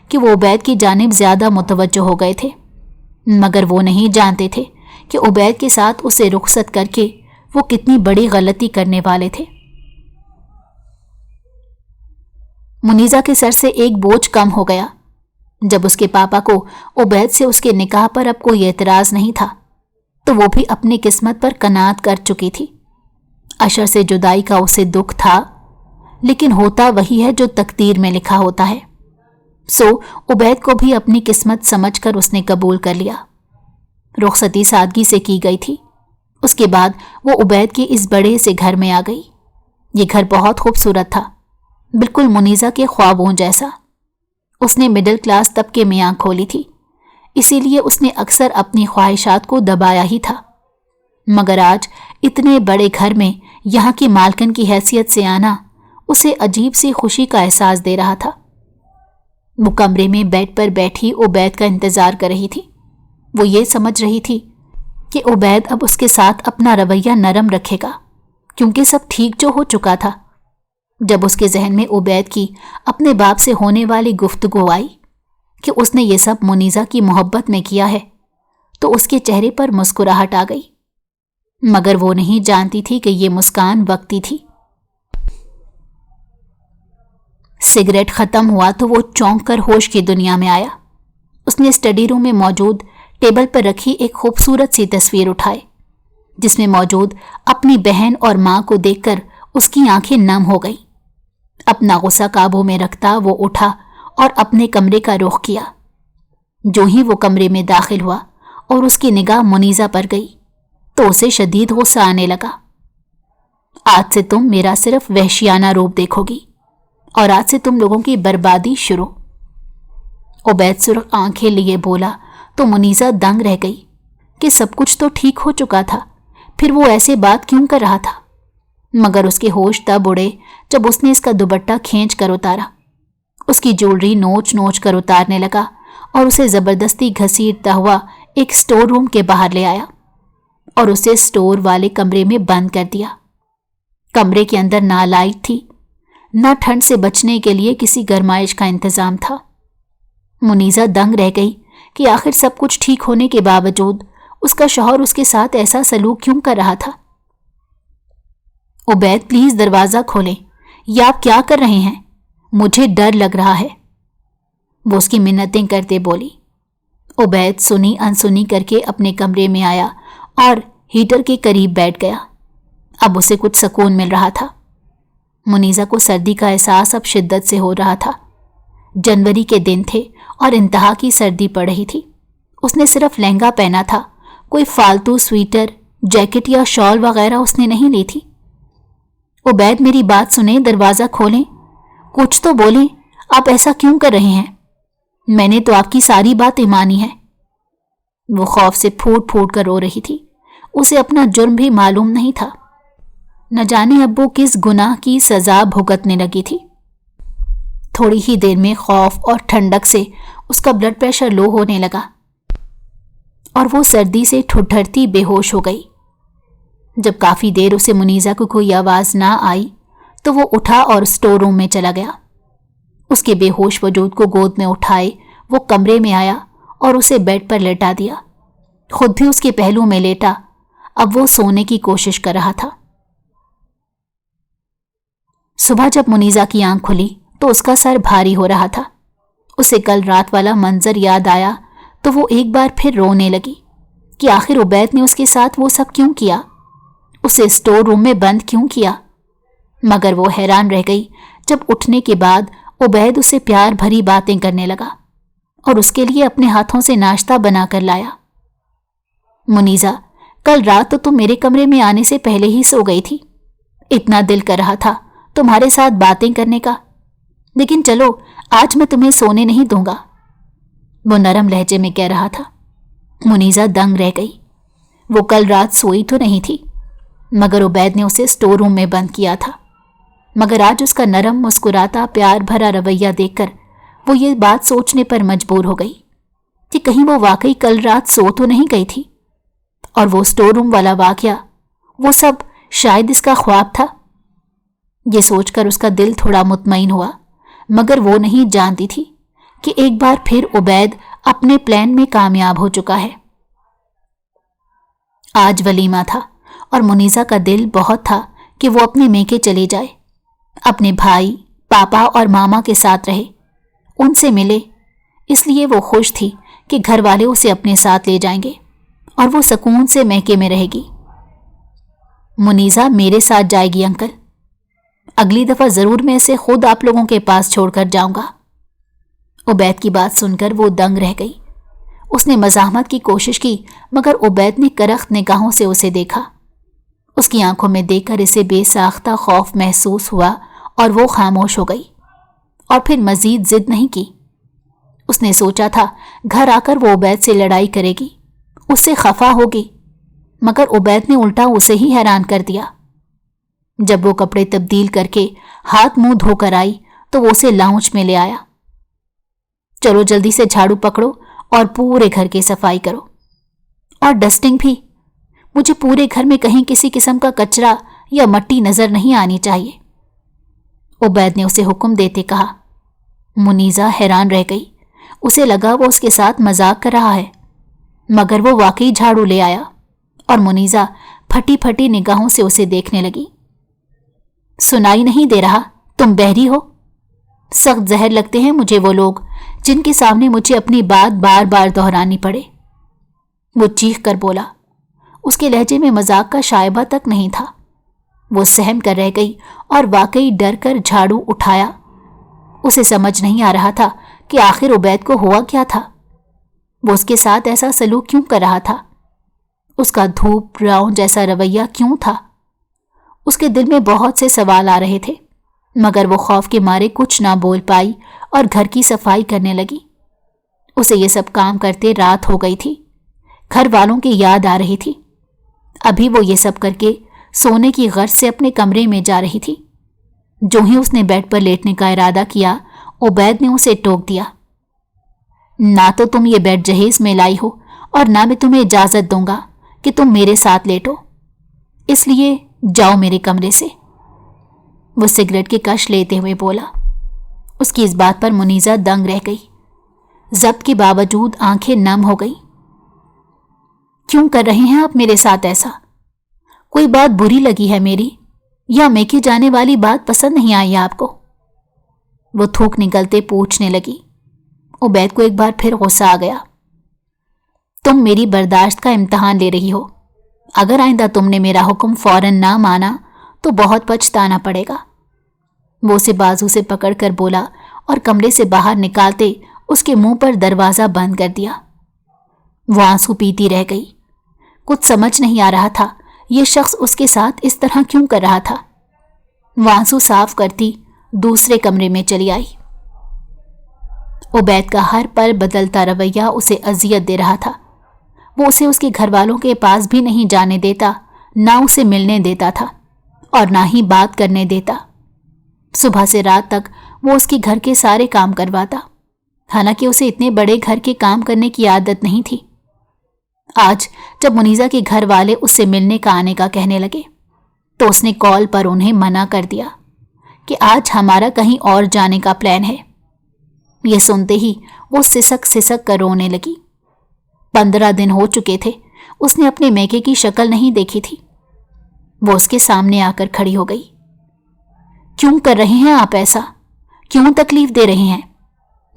کہ وہ عبید کی جانب زیادہ متوجہ ہو گئے تھے، مگر وہ نہیں جانتے تھے کہ عبید کے ساتھ اسے رخصت کر کے وہ کتنی بڑی غلطی کرنے والے تھے۔ منیزہ کے سر سے ایک بوجھ کم ہو گیا۔ جب اس کے پاپا کو عبید سے اس کے نکاح پر اب کوئی اعتراض نہیں تھا تو وہ بھی اپنی قسمت پر قناعت کر چکی تھی۔ اشر سے جدائی کا اسے دکھ تھا، لیکن ہوتا وہی ہے جو تقدیر میں لکھا ہوتا ہے، سو عبید کو بھی اپنی قسمت سمجھ کر اس نے قبول کر لیا۔ رخصتی سادگی سے کی گئی تھی۔ اس کے بعد وہ عبید کے اس بڑے سے گھر میں آ گئی۔ یہ گھر بہت خوبصورت تھا، بالکل منیزہ کے خوابوں جیسا۔ اس نے مڈل کلاس طبقے میں آنکھ کھولی تھی، اسی لیے اس نے اکثر اپنی خواہشات کو دبایا ہی تھا، مگر آج اتنے بڑے گھر میں یہاں کی مالکن کی حیثیت سے آنا اسے عجیب سی خوشی کا احساس دے رہا تھا۔ وہ کمرے میں بیڈ پر بیٹھی عبید کا انتظار کر رہی تھی۔ وہ یہ سمجھ رہی تھی کہ عبید اب اس کے ساتھ اپنا رویہ نرم رکھے گا، کیونکہ سب ٹھیک جو ہو چکا تھا۔ جب اس کے ذہن میں عبید کی اپنے باپ سے ہونے والی گفتگو آئی کہ اس نے یہ سب منیزہ کی محبت میں کیا ہے، تو اس کے چہرے پر مسکراہٹ آ گئی، مگر وہ نہیں جانتی تھی کہ یہ مسکان وقتی تھی۔ سگریٹ ختم ہوا تو وہ چونک کر ہوش کی دنیا میں آیا۔ اس نے اسٹڈی روم میں موجود ٹیبل پر رکھی ایک خوبصورت سی تصویر اٹھائی، جس میں موجود اپنی بہن اور ماں کو دیکھ کر اس کی آنکھیں نم ہو گئیں۔ اپنا غصہ قابو میں رکھتا وہ اٹھا اور اپنے کمرے کا رخ کیا۔ جو ہی وہ کمرے میں داخل ہوا اور اس کی نگاہ منیزہ پر گئی تو اسے شدید غصہ آنے لگا۔ آج سے تم میرا صرف وحشیانہ روپ دیکھو گی، اور آج سے تم لوگوں کی بربادی شروع۔ عبید سرخ آنکھیں لیے بولا تو منیزہ دنگ رہ گئی کہ سب کچھ تو ٹھیک ہو چکا تھا، پھر وہ ایسے بات کیوں کر رہا تھا؟ مگر اس کے ہوش تب اڑے جب اس نے اس کا دوپٹہ کھینچ کر اتارا۔ اس کی جولری نوچ نوچ کر اتارنے لگا اور اسے زبردستی گھسیٹتا ہوا ایک سٹور روم کے باہر لے آیا اور اسے سٹور والے کمرے میں بند کر دیا۔ کمرے کے اندر نہ لائٹ تھی، نہ ٹھنڈ سے بچنے کے لیے کسی گرمائش کا انتظام تھا۔ منیزہ دنگ رہ گئی کہ آخر سب کچھ ٹھیک ہونے کے باوجود اس کا شوہر اس کے ساتھ ایسا سلوک کیوں کر رہا تھا۔ عبید پلیز دروازہ کھولیں، یہ آپ کیا کر رہے ہیں؟ مجھے ڈر لگ رہا ہے، وہ اس کی منتیں کرتے بولی۔ عبید سنی انسنی کر کے اپنے کمرے میں آیا اور ہیٹر کے قریب بیٹھ گیا۔ اب اسے کچھ سکون مل رہا تھا۔ منیزہ کو سردی کا احساس اب شدت سے ہو رہا تھا۔ جنوری کے دن تھے اور انتہا کی سردی پڑ رہی تھی۔ اس نے صرف لہنگا پہنا تھا، کوئی فالتو سویٹر، جیکٹ یا شال وغیرہ اس نے نہیں لی تھی۔ عبید میری بات سنیں، دروازہ کھولیں، کچھ تو بولیں، آپ ایسا کیوں کر رہے ہیں؟ میں نے تو آپ کی ساری باتیں مانی ہے۔ وہ خوف سے پھوٹ پھوٹ کر رو رہی تھی۔ اسے اپنا جرم بھی معلوم نہیں تھا، نہ جانے اب وہ کس گناہ کی سزا بھگتنے لگی تھی۔ تھوڑی ہی دیر میں خوف اور ٹھنڈک سے اس کا بلڈ پریشر لو ہونے لگا اور وہ سردی سے ٹھٹھرتی بے ہوش ہو گئی۔ جب کافی دیر اسے منیزہ کو کوئی آواز نہ آئی تو وہ اٹھا اور سٹور روم میں چلا گیا۔ اس کے بے ہوش وجود کو گود میں اٹھائے وہ کمرے میں آیا اور اسے بیڈ پر لیٹا دیا۔ خود بھی اس کے پہلو میں لیٹا۔ اب وہ سونے کی کوشش کر رہا تھا۔ صبح جب منیزہ کی آنکھ کھلی تو اس کا سر بھاری ہو رہا تھا۔ اسے کل رات والا منظر یاد آیا تو وہ ایک بار پھر رونے لگی کہ آخر عبید نے اس کے ساتھ وہ سب کیوں کیا، اسے سٹور روم میں بند کیوں کیا۔ مگر وہ حیران رہ گئی جب اٹھنے کے بعد عبید اسے پیار بھری باتیں کرنے لگا اور اس کے لیے اپنے ہاتھوں سے ناشتہ بنا کر لایا۔ منیزہ कल रात तो तुम मेरे कमरे में आने से पहले ही सो गई थी। इतना दिल कर रहा था तुम्हारे साथ बातें करने का, लेकिन चलो आज मैं तुम्हें सोने नहीं दूंगा, वो नरम लहजे में कह रहा था। मुनीजा दंग रह गई। वो कल रात सोई तो नहीं थी, मगर उबैद ने उसे स्टोर रूम में बंद किया था। मगर आज उसका नरम मुस्कुराता प्यार भरा रवैया देखकर वो ये बात सोचने पर मजबूर हो गई कि कहीं वो वाकई कल रात सो तो नहीं गई थी, और वो स्टोर रूम वाला वाकया, वो सब शायद इसका ख्वाब था। ये सोचकर उसका दिल थोड़ा मुतमईन हुआ, मगर वो नहीं जानती थी कि एक बार फिर उबैद अपने प्लान में कामयाब हो चुका है। आज वलीमा था और मुनीजा का दिल बहुत था कि वो अपने मेके चले जाए, अपने भाई, पापा और मामा के साथ रहे, उनसे मिले। इसलिए वो खुश थी कि घर वाले उसे अपने साथ ले जाएंगे और वो सुकून से मेके में रहेगी। मुनीजा मेरे साथ जाएगी अंकल, अगली दफा जरूर मैं इसे खुद आप लोगों के पास छोड़कर जाऊंगा। उबैद की बात सुनकर वो दंग रह गई। उसने मज़ाहमत की कोशिश की, मगर उबैद ने करख्त निगाहों से उसे देखा। उसकी आंखों में देखकर इसे बेसाख्ता खौफ महसूस हुआ और वो खामोश हो गई और फिर मजीद जिद नहीं की। उसने सोचा था घर आकर वो उबैद से लड़ाई करेगी, उससे खफा होगी, मगर उबैद ने उल्टा उसे ही हैरान कर दिया। जब वो कपड़े तब्दील करके हाथ मुंह धोकर आई तो वो उसे लाउंज में ले आया। चलो जल्दी से झाड़ू पकड़ो और पूरे घर की सफाई करो, और डस्टिंग भी। मुझे पूरे घर में कहीं किसी किस्म का कचरा या मट्टी नजर नहीं आनी चाहिए, उबैद ने उसे हुक्म देते कहा। मुनीजा हैरान रह गई। उसे लगा वो उसके साथ मजाक कर रहा है, मगर वो वाकई झाड़ू ले आया और मुनीजा फटी फटी निगाहों से उसे देखने लगी। सुनाई नहीं दे रहा? तुम बहरी हो? सख्त जहर लगते हैं मुझे वो लोग जिनके सामने मुझे अपनी बात बार बार दोहरानी पड़े, वो चीख कर बोला। उसके लहजे में मजाक का शायबा तक नहीं था। वो सहम कर रह गई और वाकई डर कर झाड़ू उठाया। उसे समझ नहीं आ रहा था कि आखिर उबैद को हुआ क्या था। वो उसके साथ ऐसा सलूक क्यों कर रहा था? उसका धूप राउंड जैसा रवैया क्यों था? उसके दिल में बहुत से सवाल आ रहे थे, मगर वो खौफ के मारे कुछ ना बोल पाई और घर की सफाई करने लगी। उसे ये सब काम करते रात हो गई थी। घर वालों की याद आ रही थी। अभी वो ये सब करके सोने की गर्ज से अपने कमरे में जा रही थी। जो ही उसने बेड पर लेटने का इरादा किया, उबैद ने उसे टोक दिया। ना तो तुम ये बेड जहेज में लाई हो और ना मैं तुम्हें इजाजत दूंगा कि तुम मेरे साथ लेटो, इसलिए जाओ मेरे कमरे से, वो सिगरेट की कश लेते हुए बोला। उसकी इस बात पर मुनीजा दंग रह गई। जब्त के बावजूद आंखें नम हो गई। क्यों कर रहे हैं आप मेरे साथ ऐसा? कोई बात बुरी लगी है मेरी, या मेके जाने वाली बात पसंद नहीं आई आपको? वो थूक निकलते पूछने लगी। उबैद को एक बार फिर गुस्सा आ गया। तुम मेरी बर्दाश्त का इम्तिहान ले रही हो। अगर आइंदा तुमने मेरा हुक्म फौरन ना माना तो बहुत पछताना पड़ेगा, वो उसे बाजू से पकड़कर बोला और कमरे से बाहर निकालते उसके मुंह पर दरवाजा बंद कर दिया। वो आंसू पीती रह गई। कुछ समझ नहीं आ रहा था ये शख्स उसके साथ इस तरह क्यों कर रहा था। वो आंसू साफ करती दूसरे कमरे में चली आई। उबैद का हर पल बदलता रवैया उसे अजियत दे रहा था। वो उसे उसके घर वालों के पास भी नहीं जाने देता, ना उसे मिलने देता था और ना ही बात करने देता। सुबह से रात तक वो उसके घर के सारे काम करवाता, हालांकि उसे इतने बड़े घर के काम करने की आदत नहीं थी। आज जब मुनीजा के घर वाले उससे मिलने का आने का कहने लगे तो उसने कॉल पर उन्हें मना कर दिया कि आज हमारा कहीं और जाने का प्लान है। ये सुनते ही वो सिसक सिसक कर रोने लगी। 15 दिन हो चुके थे उसने अपने मेके की शक्ल नहीं देखी थी। वो उसके सामने आकर खड़ी हो गई। क्यों कर रहे हैं आप ऐसा? क्यों तकलीफ दे रहे हैं?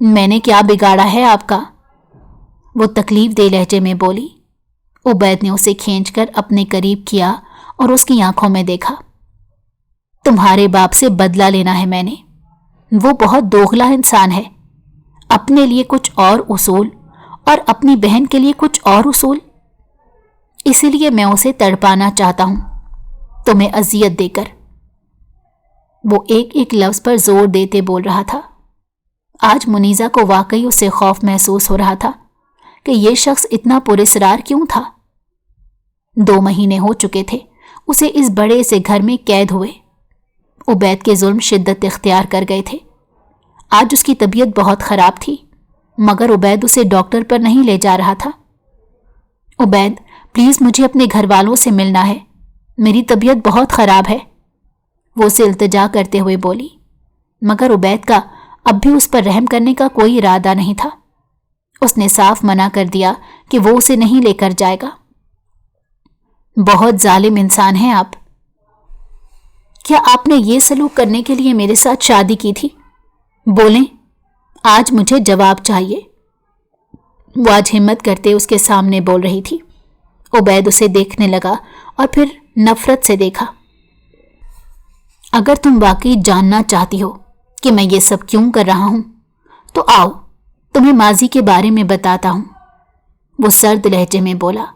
मैंने क्या बिगाड़ा है आपका? वो तकलीफ दे लहजे में बोली। उबैद ने उसे खींचकर अपने करीब किया और उसकी आंखों में देखा। तुम्हारे बाप से बदला लेना है मैंने। वो बहुत दोगला इंसान है। अपने लिए कुछ और उसूल और अपनी बहन के लिए कुछ और उसूल। इसी लिए मैं उसे तड़पाना चाहता हूं, तुम्हें अजियत देकर। वो एक एक लफ्ज पर जोर देते बोल रहा था। आज मुनीजा को वाकई उससे खौफ महसूस हो रहा था कि ये शख्स इतना पुरस्रार क्यों था। 2 महीने हो चुके थे उसे इस बड़े से घर में कैद हुए। उबैद के जुल्म शिद्दत इख्तियार कर गए थे। आज उसकी तबीयत बहुत खराब थी, मगर उबैद उसे डॉक्टर पर नहीं ले जा रहा था। उबैद, प्लीज मुझे अपने घर वालों से मिलना है, मेरी तबीयत बहुत खराब है, वो उसे इल्तिजा करते हुए बोली। मगर उबैद का अब भी उस पर रहम करने का कोई इरादा नहीं था। उसने साफ मना कर दिया कि वो उसे नहीं लेकर जाएगा। बहुत जालिम इंसान हैं आप। क्या आपने ये सलूक करने के लिए मेरे साथ शादी की थी? बोलें, आज मुझे जवाब चाहिए। वो आज हिम्मत करते उसके सामने बोल रही थी। उबैद उसे देखने लगा और फिर नफरत से देखा। अगर तुम वाकई जानना चाहती हो कि मैं ये सब क्यों कर रहा हूं, तो आओ तुम्हें माजी के बारे में बताता हूं, वो सर्द लहजे में बोला।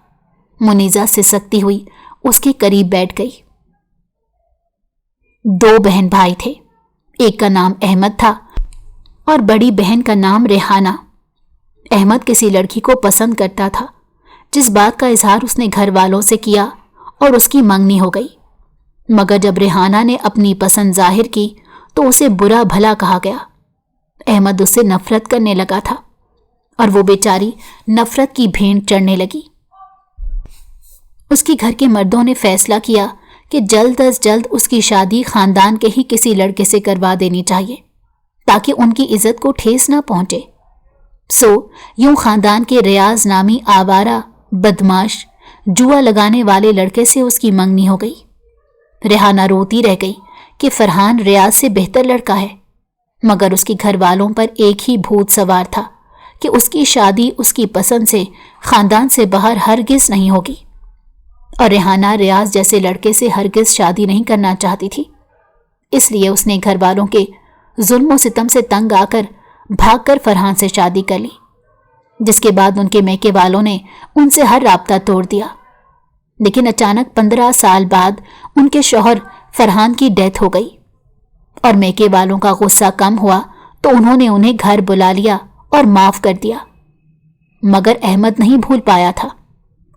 मुनीजा सिसकती हुई उसके करीब बैठ गई। 2 बहन भाई थे। एक का नाम अहमद था और बड़ी बहन का नाम रेहाना। अहमद किसी लड़की को पसंद करता था, जिस बात का इजहार उसने घर वालों से किया और उसकी मंगनी हो गई। मगर जब रेहाना ने अपनी पसंद जाहिर की तो उसे बुरा भला कहा गया। अहमद उससे नफरत करने लगा था और वो बेचारी नफरत की भेंट चढ़ने लगी। उसके घर के मर्दों ने फैसला किया कि जल्द अज जल्द उसकी शादी खानदान के ही किसी लड़के से करवा देनी चाहिए, ताकि उनकी इज्जत को ठेस ना पहुंचे। यूं खानदान के रियाज नामी आवारा बदमाश जुआ लगाने वाले लड़के से उसकी मंगनी हो गई। रेहाना रोती रह गई कि फरहान रियाज से बेहतर लड़का है, मगर उसके घर वालों पर एक ही भूत सवार था कि उसकी शादी उसकी पसंद से खानदान से बाहर हरगिज नहीं होगी। और रेहाना रियाज जैसे लड़के से हरगिज शादी नहीं करना चाहती थी। इसलिए उसने घर वालों के जुल्म सितम से तंग आकर भागकर फरहान से शादी कर ली, जिसके बाद उनके मैके वालों ने उनसे हर राब्ता तोड़ दिया। लेकिन अचानक 15 साल बाद उनके शौहर फरहान की डेथ हो गई और मैके वालों का गुस्सा कम हुआ तो उन्होंने उन्हें घर बुला लिया और माफ कर दिया। मगर अहमद नहीं भूल पाया था।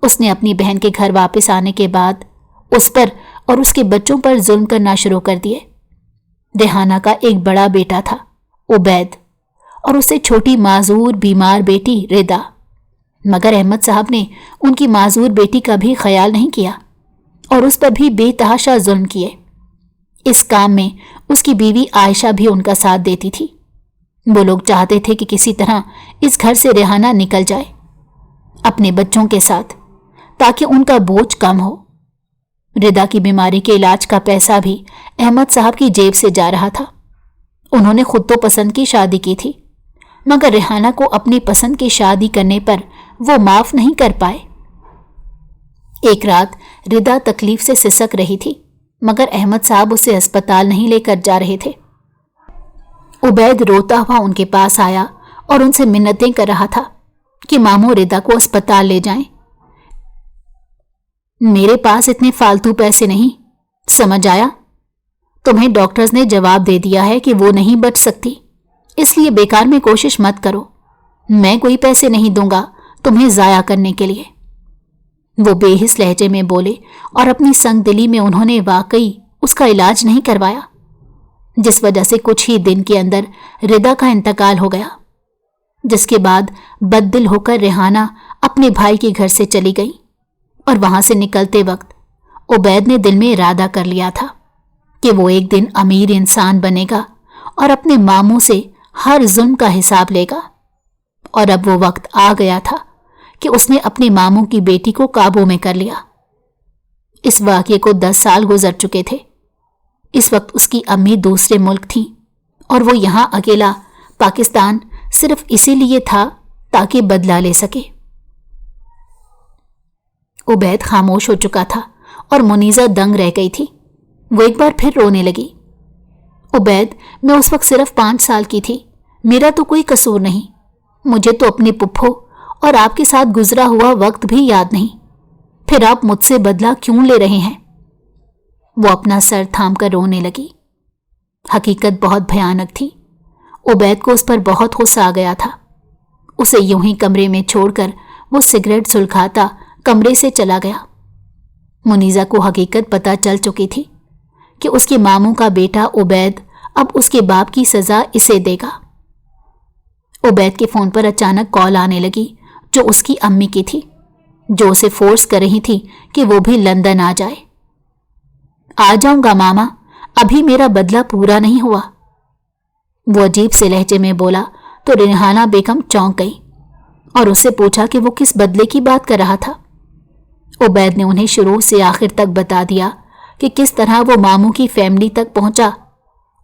उसने अपनी बहन के घर वापस आने के बाद उस पर और उसके बच्चों पर जुल्म करना शुरू कर दिए। रेहाना का एक बड़ा बेटा था उबैद और उससे छोटी माजूर बीमार बेटी रिदा। मगर अहमद साहब ने उनकी माजूर बेटी का भी ख्याल नहीं किया और उस पर भी बेतहाशा जुल्म किए। इस काम में उसकी बीवी आयशा भी उनका साथ देती थी। वो लोग चाहते थे कि किसी तरह इस घर से रेहाना निकल जाए अपने बच्चों के साथ, ताकि उनका बोझ कम हो। रिदा की बीमारी के इलाज का पैसा भी अहमद साहब की जेब से जा रहा था। उन्होंने खुद तो पसंद की शादी की थी, मगर रेहाना को अपनी पसंद की शादी करने पर वो माफ नहीं कर पाए। एक रात रिदा तकलीफ से सिसक रही थी, मगर अहमद साहब उसे अस्पताल नहीं लेकर जा रहे थे। उबैद रोता हुआ उनके पास आया और उनसे मिन्नतें कर रहा था कि मामू रिदा को अस्पताल ले जाएं। मेरे पास इतने फालतू पैसे नहीं, समझ आया? तुम्हें डॉक्टर्स ने जवाब दे दिया है कि वो नहीं बच सकती, इसलिए बेकार में कोशिश मत करो। मैं कोई पैसे नहीं दूंगा तुम्हें जाया करने के लिए, वो बेहिस लहजे में बोले। और अपनी संगदिली में उन्होंने वाकई उसका इलाज नहीं करवाया, जिस वजह से कुछ ही दिन के अंदर रिदा का इंतकाल हो गया। जिसके बाद बददिल होकर रेहाना अपने भाई के घर से चली गई और वहां से निकलते वक्त उबैद ने दिल में इरादा कर लिया था कि वो एक दिन अमीर इंसान बनेगा और अपने मामू से हर जुल्म का हिसाब लेगा। और अब वो वक्त आ गया था कि उसने अपने मामू की बेटी को काबू में कर लिया। इस वाक़ये को 10 साल गुजर चुके थे। इस वक्त उसकी अम्मी दूसरे मुल्क थी और वो यहां अकेला पाकिस्तान सिर्फ इसीलिए था ताकि बदला ले सके। उबैद खामोश हो चुका था और मुनीजा दंग रह गई थी। वो एक बार फिर रोने लगी। उबैद, मैं उस वक्त सिर्फ 5 साल की थी, मेरा तो कोई कसूर नहीं। मुझे तो अपनी पुप्पो और आपके साथ गुजरा हुआ वक्त भी याद नहीं। फिर आप मुझसे बदला क्यों ले रहे हैं? वो अपना सर थाम कर रोने लगी। हकीकत बहुत भयानक थी। उबैद को उस पर बहुत गुस्सा आ गया था। उसे यूं ही कमरे में छोड़कर वो सिगरेट सुलगाता कमरे से चला गया। मुनीजा को हकीकत पता चल चुकी थी कि उसके मामू का बेटा उबैद अब उसके बाप की सजा इसे देगा। उबैद के फोन पर अचानक कॉल आने लगी जो उसकी अम्मी की थी, जो उसे फोर्स कर रही थी कि वो भी लंदन आ जाए। आ जाऊंगा मामा, अभी मेरा बदला पूरा नहीं हुआ। वो अजीब से लहजे में बोला तो रेहाना बेगम चौंक गई और उससे पूछा कि वो किस बदले की बात कर रहा था। उबैद ने उन्हें शुरू से आखिर तक बता दिया कि किस तरह वो मामू की फैमिली तक पहुंचा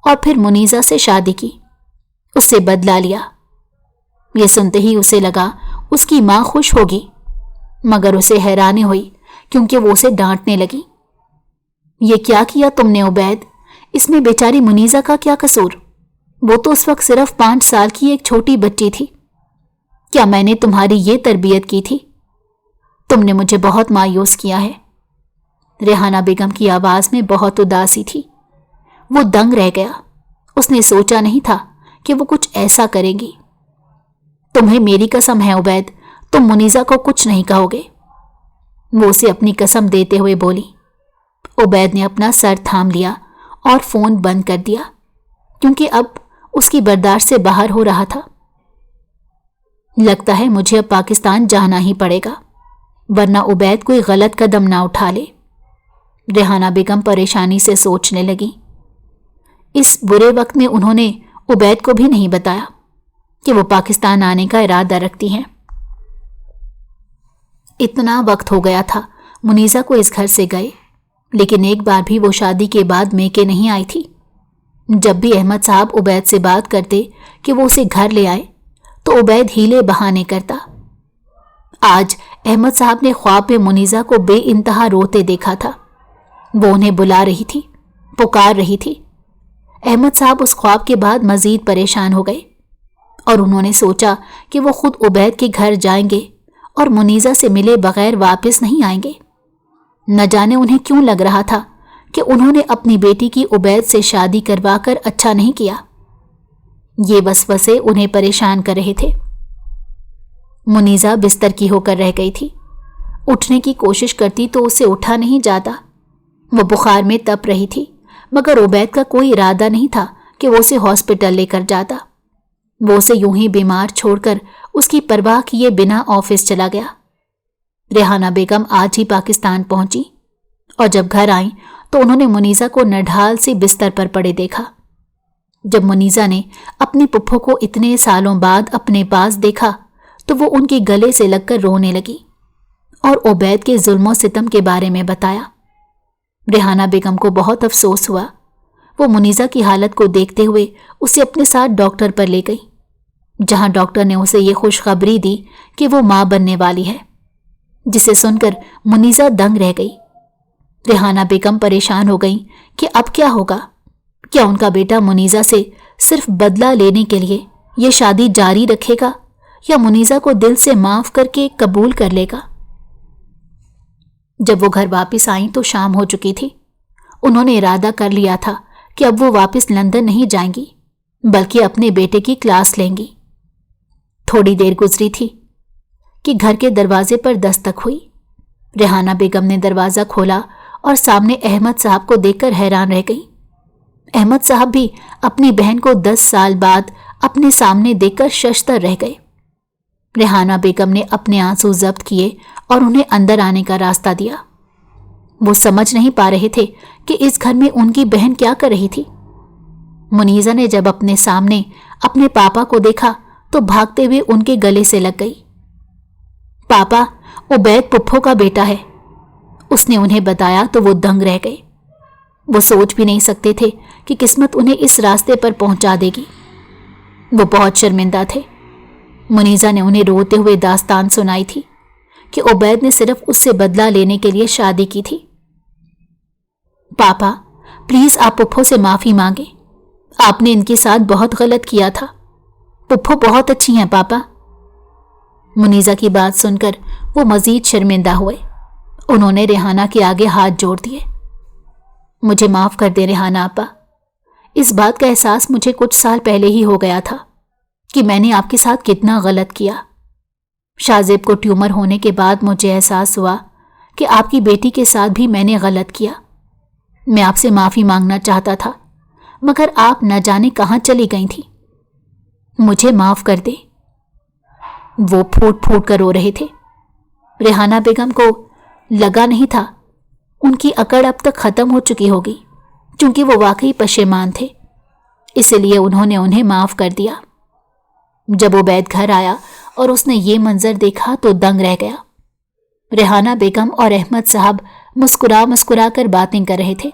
और फिर मुनीजा से शादी की, उससे बदला लिया। ये सुनते ही उसे लगा उसकी मां खुश होगी, मगर उसे हैरानी हुई क्योंकि वो उसे डांटने लगी। ये क्या किया तुमने उबैद? इसमें बेचारी मुनीजा का क्या कसूर? वो तो उस वक्त सिर्फ 5 साल की एक छोटी बच्ची थी। क्या मैंने तुम्हारी ये तरबियत की थी? तुमने मुझे बहुत मायूस किया है। रेहाना बेगम की आवाज में बहुत उदासी थी। वो दंग रह गया। उसने सोचा नहीं था कि वो कुछ ऐसा करेगी। तुम्हें मेरी कसम है उबैद, तुम मुनीजा को कुछ नहीं कहोगे, वो उसे अपनी कसम देते हुए बोली। उबैद ने अपना सर थाम लिया और फोन बंद कर दिया क्योंकि अब उसकी बर्दाश्त से बाहर हो रहा था। लगता है मुझे अब पाकिस्तान जाना ही पड़ेगा, वरना उबैद कोई गलत कदम ना उठा ले। रेहाना बेगम परेशानी से सोचने लगी। इस बुरे वक्त में उन्होंने उबैद को भी नहीं बताया कि वो पाकिस्तान आने का इरादा रखती हैं। इतना वक्त हो गया था मुनीजा को इस घर से गए, लेकिन एक बार भी वो शादी के बाद मेके नहीं आई थी। जब भी अहमद साहब उबैद से बात करते कि वो उसे घर ले आए तो उबैद हीले बहाने करता। आज अहमद साहब ने ख्वाब में मुनीजा को बेइंतहा रोते देखा था। वो उन्हें बुला रही थी, पुकार रही थी। अहमद साहब उस ख्वाब के बाद मजीद परेशान हो गए और उन्होंने सोचा कि वो खुद उबैद के घर जाएंगे और मुनीजा से मिले बगैर वापस नहीं आएंगे। न जाने उन्हें क्यों लग रहा था कि उन्होंने अपनी बेटी की उबैद से शादी करवाकर अच्छा नहीं किया। ये वसवसे उन्हें परेशान कर रहे थे। मुनीजा बिस्तर की होकर रह गई थी। उठने की कोशिश करती तो उसे उठा नहीं जाता। वो बुखार में तप रही थी, मगर उबैद का कोई इरादा नहीं था कि वो उसे हॉस्पिटल लेकर जाता। वो उसे यूं ही बीमार छोड़कर उसकी परवाह किए बिना ऑफिस चला गया। रेहाना बेगम आज ही पाकिस्तान पहुंची और जब घर आई तो उन्होंने मुनीजा को नढाल से बिस्तर पर पड़े देखा। जब मुनीजा ने अपनी पुप्पो को इतने सालों बाद अपने पास देखा तो वो उनके गले से लगकर रोने लगी और उबैद के जुल्मों सितम के बारे में बताया। रेहाना बेगम को बहुत अफसोस हुआ। वो मुनीजा की हालत को देखते हुए उसे अपने साथ डॉक्टर पर ले गई, जहां डॉक्टर ने उसे ये खुशखबरी दी कि वो मां बनने वाली है, जिसे सुनकर मुनीजा दंग रह गई। रेहाना बेगम परेशान हो गई कि अब क्या होगा। क्या उनका बेटा मुनीजा से सिर्फ बदला लेने के लिए ये शादी जारी रखेगा या मुनीजा को दिल से माफ करके कबूल कर लेगा? जब वो घर वापस आई तो शाम हो चुकी थी। उन्होंने इरादा कर लिया था कि अब वो वापस लंदन नहीं जाएंगी, बल्कि अपने बेटे की क्लास लेंगी। थोड़ी देर गुजरी थी कि घर के दरवाजे पर दस्तक हुई। रेहाना बेगम ने दरवाजा खोला और सामने अहमद साहब को देखकर हैरान रह गई। अहमद साहब भी अपनी बहन को 10 साल बाद अपने सामने देखकर शशतर रह गए। रेहाना बेगम ने अपने आंसू जब्त किए और उन्हें अंदर आने का रास्ता दिया। वो समझ नहीं पा रहे थे कि इस घर में उनकी बहन क्या कर रही थी। मुनीजा ने जब अपने सामने अपने पापा को देखा तो भागते हुए उनके गले से लग गई। पापा, उबैद पुप्पो का बेटा है, उसने उन्हें बताया तो वो दंग रह गए। वो सोच भी नहीं सकते थे कि किस्मत उन्हें इस रास्ते पर पहुंचा देगी। वो बहुत शर्मिंदा थे। मुनीजा ने उन्हें रोते हुए दास्तान सुनाई थी कि उबैद ने सिर्फ उससे बदला लेने के लिए शादी की थी। पापा, प्लीज आप पुप्पो से माफी मांगे, आपने इनके साथ बहुत गलत किया था। पुप्पो बहुत अच्छी हैं पापा। मुनीजा की बात सुनकर वो मजीद शर्मिंदा हुए उन्होंने रेहाना के आगे हाथ जोड़ दिए। मुझे माफ कर दे रेहाना आपा, इस बात का एहसास मुझे कुछ साल पहले ही हो गया था कि मैंने आपके साथ कितना गलत किया। शाहजेब को ट्यूमर होने के बाद मुझे एहसास हुआ कि आपकी बेटी के साथ भी मैंने गलत किया। मैं आपसे माफी मांगना चाहता था, मगर आप न जाने कहां चली गई थी। मुझे माफ कर दे। वो फूट फूट कर रो रहे थे। रेहाना बेगम को लगा नहीं था उनकी अकड़ अब तक खत्म हो चुकी होगी, क्योंकि वो वाकई पशेमान थे। इसलिए उन्होंने उन्हें माफ कर दिया। जब उबैद घर आया और उसने ये मंजर देखा तो दंग रह गया। रेहाना बेगम और अहमद साहब मुस्कुरा मुस्कुरा कर बातें कर रहे थे।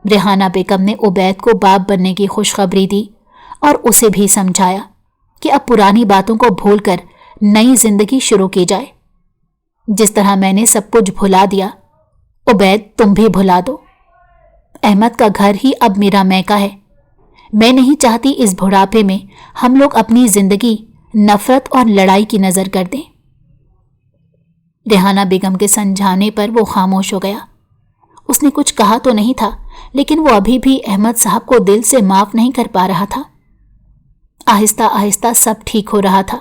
रेहाना बेगम ने उबैद को बाप बनने की खुशखबरी दी और उसे भी समझाया कि अब पुरानी बातों को भूलकर नई जिंदगी शुरू की जाए। जिस तरह मैंने सब कुछ भुला दिया, उबैद तुम भी भुला दो। अहमद का घर ही अब मेरा मैका है। मैं नहीं चाहती इस बुढ़ापे में हम लोग अपनी जिंदगी नफरत और लड़ाई की नजर कर दें। रेहाना बेगम के समझाने पर वो खामोश हो गया। उसने कुछ कहा तो नहीं था, लेकिन वो अभी भी अहमद साहब को दिल से माफ नहीं कर पा रहा था। आहिस्ता आहिस्ता सब ठीक हो रहा था।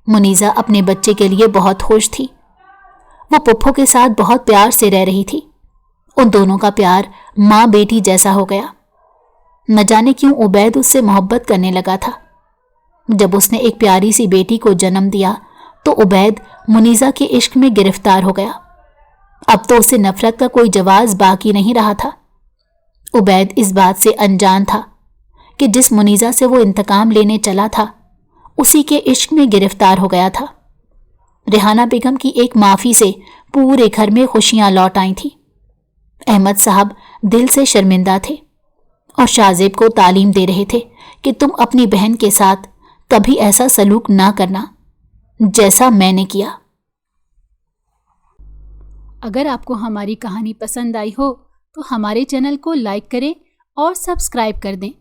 मुनीजा अपने बच्चे के लिए बहुत खुश थी। वो पुप्पो के साथ बहुत प्यार से रह रही थी। उन दोनों का प्यार माँ बेटी जैसा हो गया। न जाने क्यों उबैद उससे मोहब्बत करने लगा था। जब उसने एक प्यारी सी बेटी को जन्म दिया तो उबैद मुनीजा के इश्क में गिरफ्तार हो गया। अब तो उसे नफरत का कोई जवाब बाकी नहीं रहा था। उबैद इस बात से अनजान था कि जिस मुनीजा से वो इंतकाम लेने चला था, उसी के इश्क में गिरफ्तार हो गया था। रेहाना बेगम की एक माफी से पूरे घर में खुशियां लौट आई थी। अहमद साहब दिल से शर्मिंदा थे और शाहजेब को तालीम दे रहे थे कि तुम अपनी बहन के साथ कभी ऐसा सलूक ना करना जैसा मैंने किया। अगर आपको हमारी कहानी पसंद आई हो तो हमारे चैनल को लाइक करें और सब्सक्राइब कर दें